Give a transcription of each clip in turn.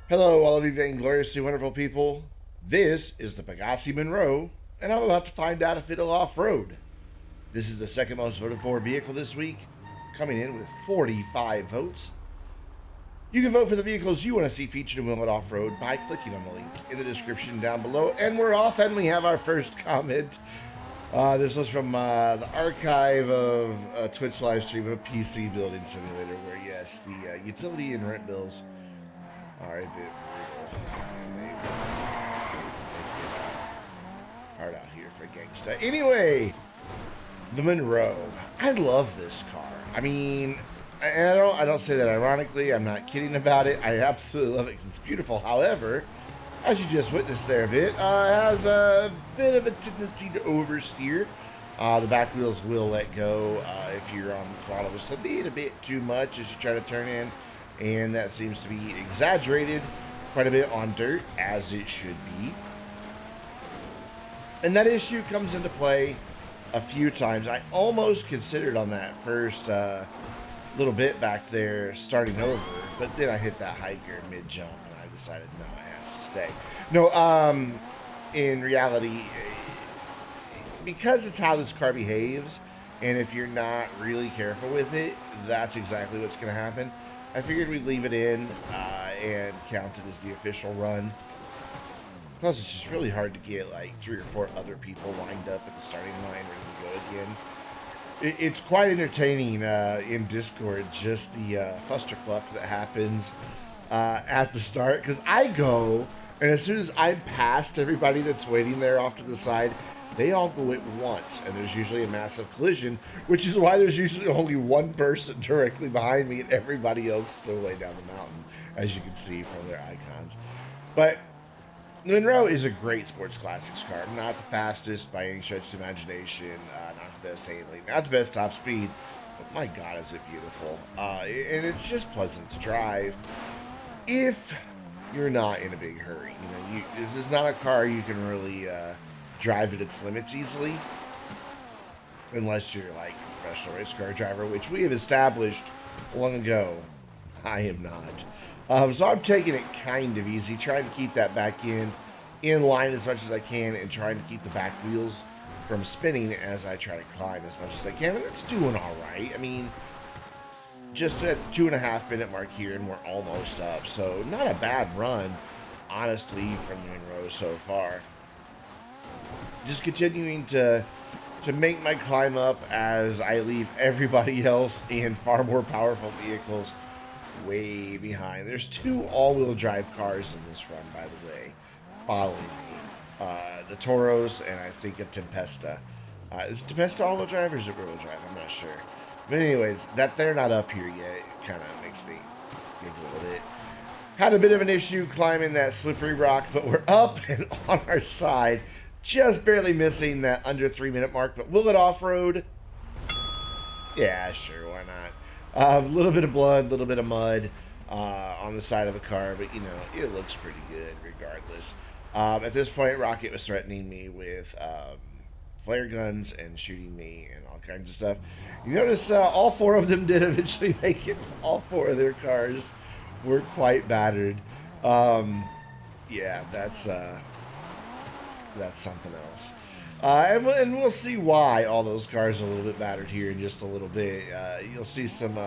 Hello, all of you vaingloriously wonderful people. This is the Pegassi Monroe, and I'm about to find out if it'll off-road. This is the second most voted for vehicle this week, coming in with 45 votes. You can vote for the vehicles you want to see featured in Will It Off-Road by clicking on the link in the description down below. And we're off, and we have our first comment. This was from the archive of a Twitch live stream of a PC building simulator, where yes, the utility and rent bills are a bit hard out here for gangsta. Anyway, the Monroe. I love this car. I mean, I don't say that ironically. I'm not kidding about it. I absolutely love it because it's beautiful. However, as you just witnessed there a bit, has a bit of a tendency to oversteer. The back wheels will let go if you're on the throttle just a bit too much as you try to turn in. And that seems to be exaggerated quite a bit on dirt, as it should be. And that issue comes into play a few times. I almost considered on that first little bit back there starting over, but then I hit that high gear mid-jump, and I decided, no, it has to stay. No, in reality, because it's how this car behaves, and if you're not really careful with it, that's exactly what's going to happen. I figured we'd leave it in and count it as the official run. Plus, it's just really hard to get like 3 or 4 other people lined up at the starting line ready to go again. It's quite entertaining in Discord, just the fustercluck that happens at the start. Because I go, and as soon as I'm past everybody that's waiting there off to the side, they all go at once, and there's usually a massive collision, which is why there's usually only one person directly behind me and everybody else still way down the mountain, as you can see from their icons. But the Monroe is a great sports classics car. Not the fastest by any stretch of the imagination, not the best handling, not the best top speed, but my God, is it beautiful. And it's just pleasant to drive if you're not in a big hurry. You know, this is not a car you can really drive at its limits easily, unless you're like a professional race car driver, which we have established long ago. I am not. So I'm taking it kind of easy, trying to keep that back in line as much as I can, and trying to keep the back wheels from spinning as I try to climb as much as I can, and it's doing all right. I mean, just at the 2.5 minute mark here, and we're almost up, so not a bad run, honestly, from the Monroe so far. Just continuing to make my climb up as I leave everybody else and far more powerful vehicles way behind. There's 2 all-wheel drive cars in this run, by the way, following me. The Toros and I think a Tempesta. Is Tempesta all-wheel drive or is it rear-wheel drive? I'm not sure. But anyways, that they're not up here yet, it kind of makes me think a little bit. Had a bit of an issue climbing that slippery rock, but we're up and on our side. Just barely missing that under 3 minute mark, but will it off-road? Yeah, sure, why not? A little bit of blood, a little bit of mud on the side of the car, but you know, it looks pretty good regardless. At this point, Rocket was threatening me with flare guns and shooting me and all kinds of stuff. You notice all 4 of them did eventually make it. All 4 of their cars were quite battered. Yeah, that's something else. And we'll see why all those cars are a little bit battered here in just a little bit. You'll see some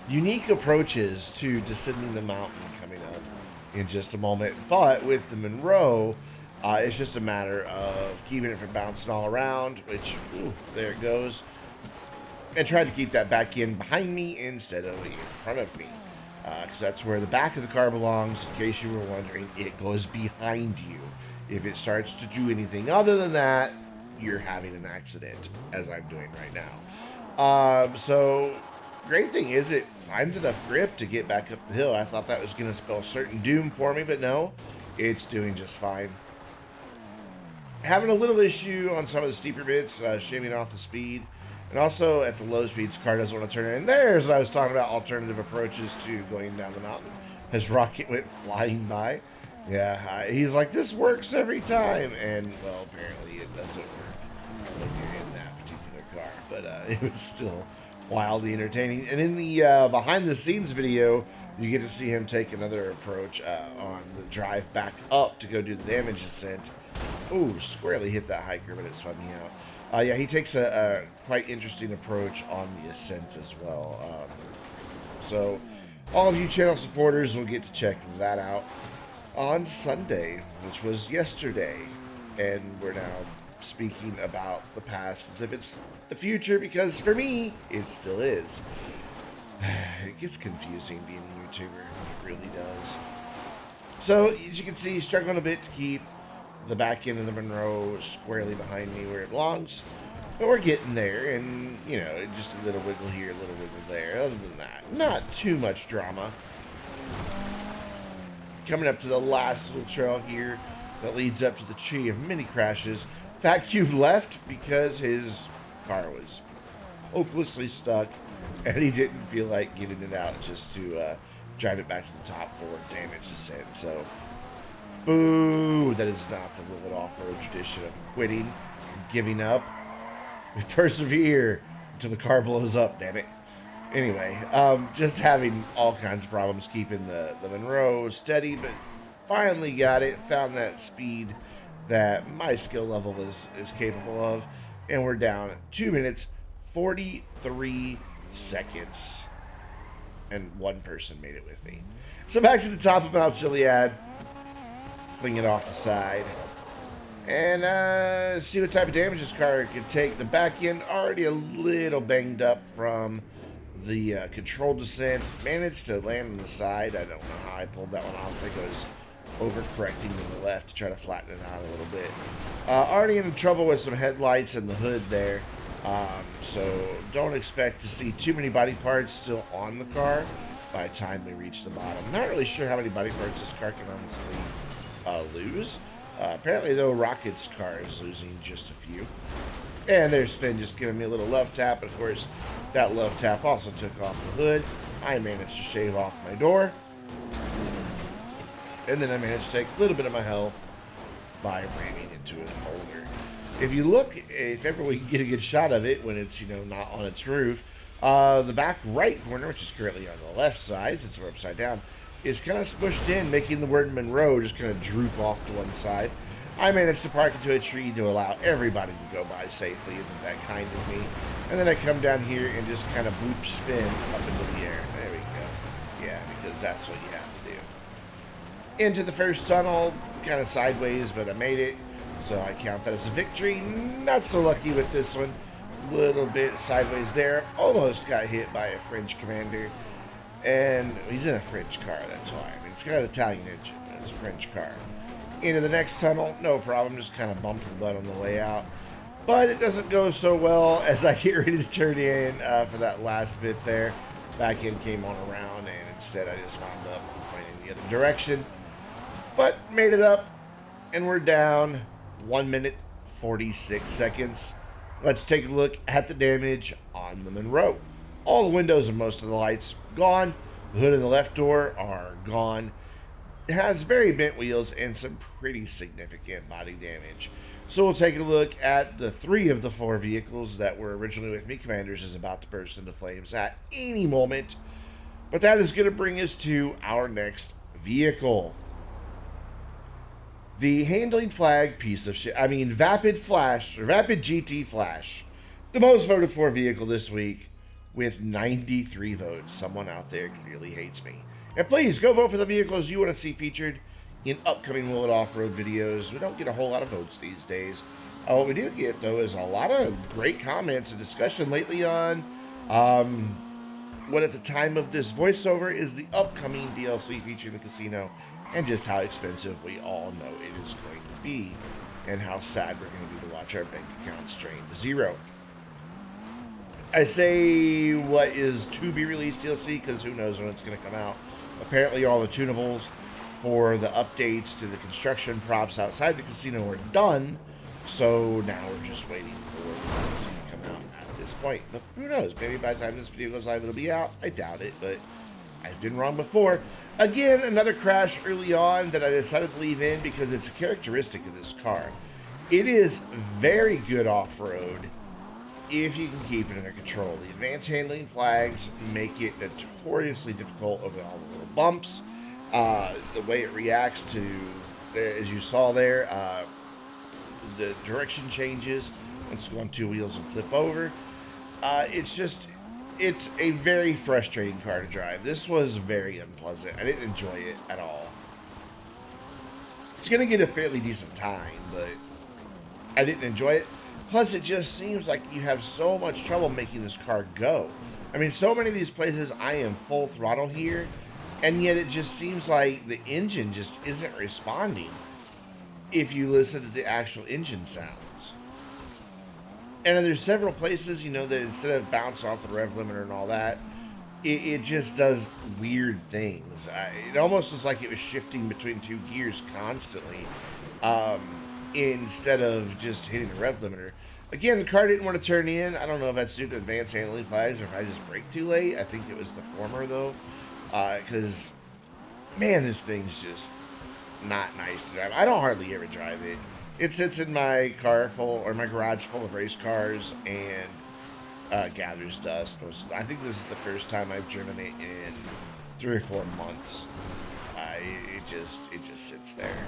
unique approaches to descending the mountain coming up in just a moment. But with the Monroe, it's just a matter of keeping it from bouncing all around, which, ooh, there it goes. And trying to keep that back in behind me instead of in front of me. Because that's where the back of the car belongs. In case you were wondering, it goes behind you. If it starts to do anything other than that, you're having an accident, as I'm doing right now. So, great thing is it finds enough grip to get back up the hill. I thought that was going to spell certain doom for me, but no, it's doing just fine. Having a little issue on some of the steeper bits, shaving off the speed. And also, at the low speeds, the car doesn't want to turn in. And there's what I was talking about, alternative approaches to going down the mountain. As Rocket went flying by. Yeah, he's like, this works every time, and, well, apparently it doesn't work when you're in that particular car, but it was still wildly entertaining. And in the behind-the-scenes video, You get to see him take another approach on the drive back up to go do the damage ascent. Ooh, squarely hit that hiker, but it spun me out. Yeah, he takes a quite interesting approach on the ascent as well. So all of you channel supporters will get to check that out on Sunday, which was yesterday. And we're now speaking about the past as if it's the future, because for me, it still is. It gets confusing being a YouTuber. It really does. So, as you can see, struggling a bit to keep the back end of the Monroe squarely behind me where it belongs. But we're getting there, and, you know, just a little wiggle here, a little wiggle there. Other than that, not too much drama. Coming up to the last little trail here that leads up to the tree of many crashes. Fat Cube left because his car was hopelessly stuck, and he didn't feel like getting it out just to drive it back to the top for damage descent. So, boo! That is not the Willet Off-Road tradition of quitting and giving up. We persevere until the car blows up, damn it. Anyway, just having all kinds of problems keeping the Monroe steady, but finally got it. Found that speed that my skill level is capable of, and we're down 2 minutes 43 seconds, and one person made it with me. So back to the top of Mount Chiliad, fling it off the side, and see what type of damage this car can take. The back end already a little banged up from the controlled descent. Managed to land on the side. I don't know how I pulled that one off. I think I was overcorrecting to the left to try to flatten it out a little bit. Already in trouble with some headlights and the hood there. So don't expect to see too many body parts still on the car by the time we reach the bottom. Not really sure how many body parts this car can honestly lose. Apparently, though, Rocket's car is losing just a few. And there's Spin just giving me a little love tap. But of course, that love tap also took off the hood. I managed to shave off my door. And then I managed to take a little bit of my health by ramming into an boulder. If you look, if ever we can get a good shot of it when it's, you know, not on its roof, the back right corner, which is currently on the left side, since we're upside down, is kind of smushed in, making the word Monroe just kind of droop off to one side. I managed to park into a tree to allow everybody to go by safely. Isn't that kind of me? And then I come down here and just kind of boop spin up into the air. There we go. Yeah, because that's what you have to do. Into the first tunnel, kind of sideways, but I made it. So I count that as a victory. Not so lucky with this one. Little bit sideways there. Almost got hit by a French commander. And he's in a French car, that's why. I mean, it's got an Italian engine, but it's a French car. Into the next tunnel, no problem, just kind of bumped the butt on the way out. But it doesn't go so well as I get ready to turn in for that last bit there. Back end came on around, and instead I just wound up pointing the other direction. But made it up, and we're down 1 minute 46 seconds. Let's take a look at the damage on the Monroe. All the windows and most of the lights gone. The hood and the left door are gone. It has very bent wheels and some pretty significant body damage. So we'll take a look at the 3 of the 4 vehicles that were originally with me. Commanders is about to burst into flames at any moment. But that is going to bring us to our next vehicle. The handling flag piece of shit. I mean, Vapid Flash, or Vapid GT Flash. The most voted for vehicle this week with 93 votes. Someone out there clearly hates me. And please, go vote for the vehicles you want to see featured in upcoming Willet Off-Road videos. We don't get a whole lot of votes these days. What we do get, though, is a lot of great comments and discussion lately on what at the time of this voiceover is the upcoming DLC featuring the casino, and just how expensive we all know it is going to be, and how sad we're going to be to watch our bank accounts drain to zero. I say what is to be released DLC because who knows when it's going to come out. Apparently all the tunables for the updates to the construction props outside the casino are done, so now we're just waiting for the DLC to come out at this point. But who knows, maybe by the time this video goes live it'll be out. I doubt it, but I've been wrong before. Again, another crash early on that I decided to leave in because it's a characteristic of this car. It is very good off-road if you can keep it under control. The advanced handling flags make it notoriously difficult over all the little bumps. The way it reacts to, as you saw there, the direction changes once you go on two wheels and flip over. It's a very frustrating car to drive. This was very unpleasant. I didn't enjoy it at all. It's going to get a fairly decent time, but I didn't enjoy it. Plus, it just seems like you have so much trouble making this car go. I mean, so many of these places I am full throttle here, and yet it just seems like the engine just isn't responding if you listen to the actual engine sounds. And there's several places, that instead of bouncing off the rev limiter and all that, it just does weird things. It almost was like it was shifting between two gears constantly, instead of just hitting the rev limiter. Again, the car didn't want to turn in. I don't know if that's due to advanced handling flags or if I just braked too late. I think it was the former, though, because, man, this thing's just not nice to drive. I don't hardly ever drive it. It sits in my my garage full of race cars and gathers dust. I think this is the first time I've driven it in 3 or 4 months. It just sits there.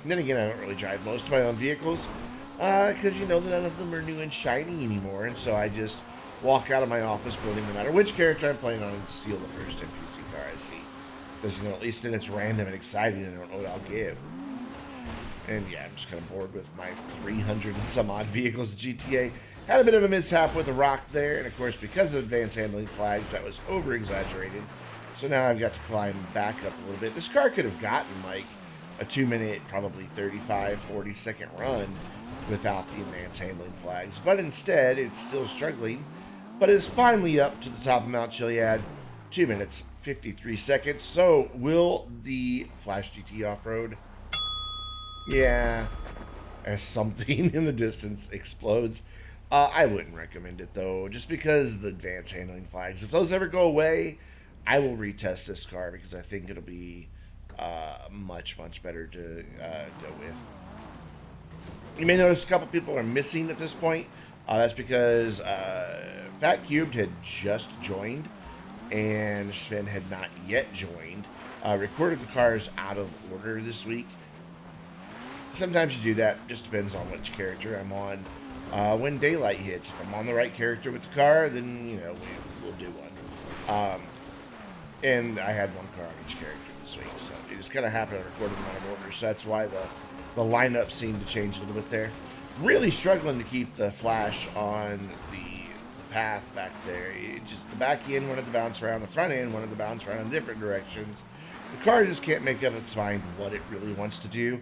And then again, I don't really drive most of my own vehicles because none of them are new and shiny anymore, and so I just walk out of my office building no matter which character I'm playing on and steal the first NPC car I see. Because at least then it's random and exciting and I don't know what I'll give. And yeah, I'm just kind of bored with my 300 and some odd vehicles in GTA. Had a bit of a mishap with the rock there, and of course because of advanced handling flags, that was over-exaggerated. So now I've got to climb back up a little bit. This car could have gotten like a 2-minute, probably 35, 40-second run without the advanced handling flags. But instead, it's still struggling, but is finally up to the top of Mount Chiliad, 2 minutes, 53 seconds. So will the Flash GT Off-Road? Yeah, as something in the distance explodes. I wouldn't recommend it, though, just because of the advanced handling flags. If those ever go away, I will retest this car because I think it'll be much, much better to go with. You may notice a couple people are missing at this point. That's because Fat Cubed had just joined, and Sven had not yet joined. Recorded the cars out of order this week. Sometimes you do that. Just depends on which character I'm on. When daylight hits, if I'm on the right character with the car, then we'll do one. And I had one car on each character this week, so it just kind of happened to record them out of order. So that's why the lineup seemed to change a little bit there. Really struggling to keep the Flash on the path back there. The back end wanted to bounce around, the front end wanted to bounce around in different directions. The car just can't make up its mind what it really wants to do.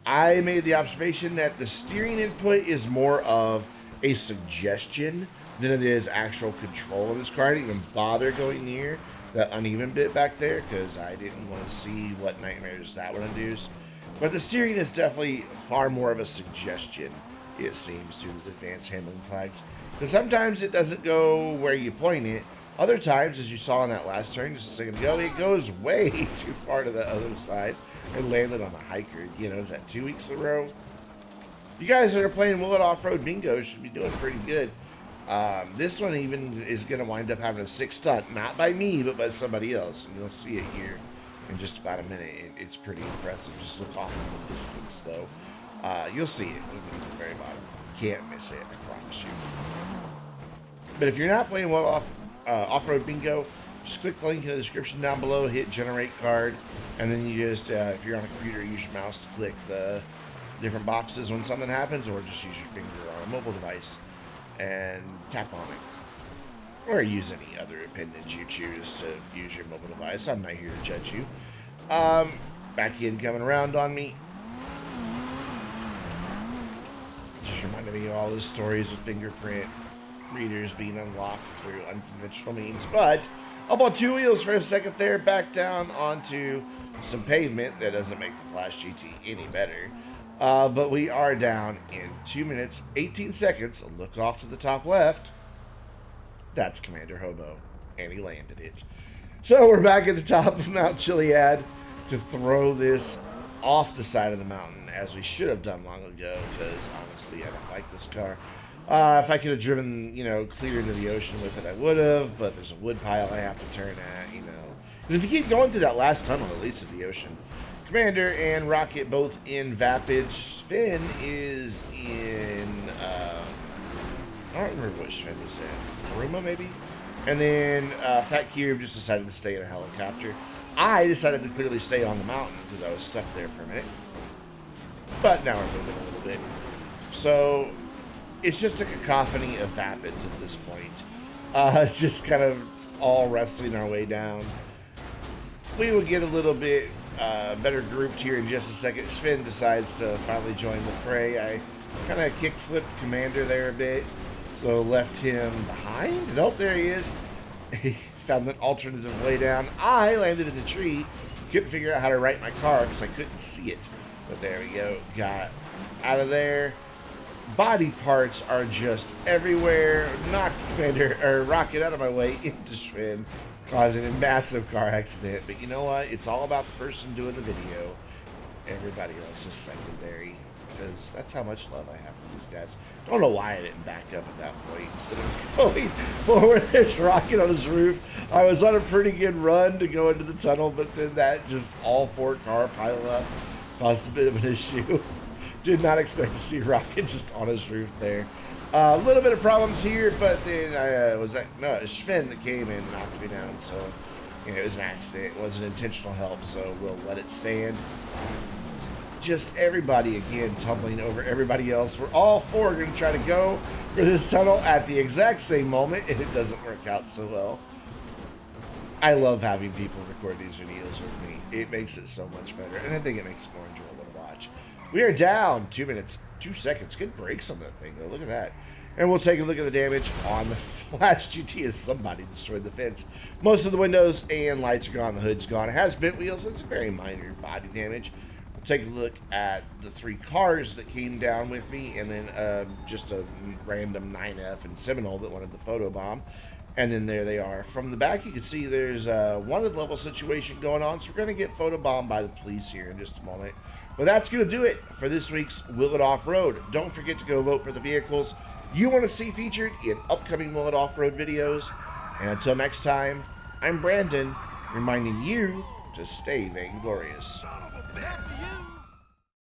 I made the observation that the steering input is more of a suggestion than it is actual control of this car. I didn't even bother going near that uneven bit back there because I didn't want to see what nightmares that would induce. But the steering is definitely far more of a suggestion, it seems, to the advanced handling flags. Because sometimes it doesn't go where you point it. Other times, as you saw on that last turn just a second ago, it goes way too far to the other side. I landed on a hiker, is that 2 weeks in a row? You guys that are playing Will It Off-Road Bingo should be doing pretty good. This one even is going to wind up having a 6 stunt, not by me, but by somebody else. And you'll see it here in just about a minute. It's pretty impressive. Just look off in the distance, though. You'll see it moving to the very bottom. Can't miss it, I promise you. But if you're not playing Will It Off-Road Bingo, just click the link in the description down below, hit generate card, and then you just, if you're on a computer, use your mouse to click the different boxes when something happens, or just use your finger on a mobile device and tap on it. Or use any other appendage you choose to use your mobile device. I'm not here to judge you. Back in coming around on me. Just reminded me of all the stories of fingerprint readers being unlocked through unconventional means, but up on two wheels for a second there, back down onto some pavement. That doesn't make the Flash GT any better. But we are down in 2 minutes, 18 seconds. Look off to the top left. That's Commander Hobo, and he landed it. So we're back at the top of Mount Chiliad to throw this off the side of the mountain, as we should have done long ago, because honestly, I don't like this car. If I could have driven, you know, clear into the ocean with it, I would have, but there's a wood pile I have to turn at, you know. Because if you keep going through that last tunnel, at least of the ocean, Commander and Rocket both in Vapid. Sven is in, I don't remember what Sven was in. Aruma, maybe? And then Fat Cube just decided to stay in a helicopter. I decided to clearly stay on the mountain because I was stuck there for a minute. But now we're moving a little bit. So it's just a cacophony of Vapids at this point. Just kind of all wrestling our way down. We will get a little bit better grouped here in just a second. Sven decides to finally join the fray. I kind of kick-flipped Commander there a bit, so left him behind. Nope, there he is. He found an alternative way down. I landed in the tree. Couldn't figure out how to right my car because I couldn't see it. But there we go. Got out of there. Body parts are just everywhere. Knocked Commander or Rocket out of my way into Sven, causing a massive car accident. But you know what? It's all about the person doing the video. Everybody else is secondary, because that's how much love I have for these guys. Don't know why I didn't back up at that point instead of going forward. There's Rocket on his roof. I was on a pretty good run to go into the tunnel, but then that just all four car pile up caused a bit of an issue. Did not expect to see Rocket just on his roof there. A little bit of problems here, but then it was Sven that came in and knocked me down. So, you know, it was an accident. It wasn't intentional help, so we'll let it stand. Just everybody, again, tumbling over everybody else. We're all four going to try to go for this tunnel at the exact same moment, and it doesn't work out so well. I love having people record these videos with me. It makes it so much better, and I think it makes it more enjoyable to watch. We are down 2 minutes, 2 seconds. Good brakes on that thing, though. Look at that. And we'll take a look at the damage on the Flash GT as somebody destroyed the fence. Most of the windows and lights are gone. The hood's gone. It has bent wheels. It's very minor body damage. We'll take a look at the 3 cars that came down with me, and then just a random 9F and Seminole that wanted the photo bomb. And then there they are. From the back, you can see there's a wanted level situation going on, so we're going to get photobombed by the police here in just a moment. But that's going to do it for this week's Will It Off-Road. Don't forget to go vote for the vehicles you want to see featured in upcoming Will It Off-Road videos. And until next time, I'm Brandon, reminding you to stay vainglorious. After you.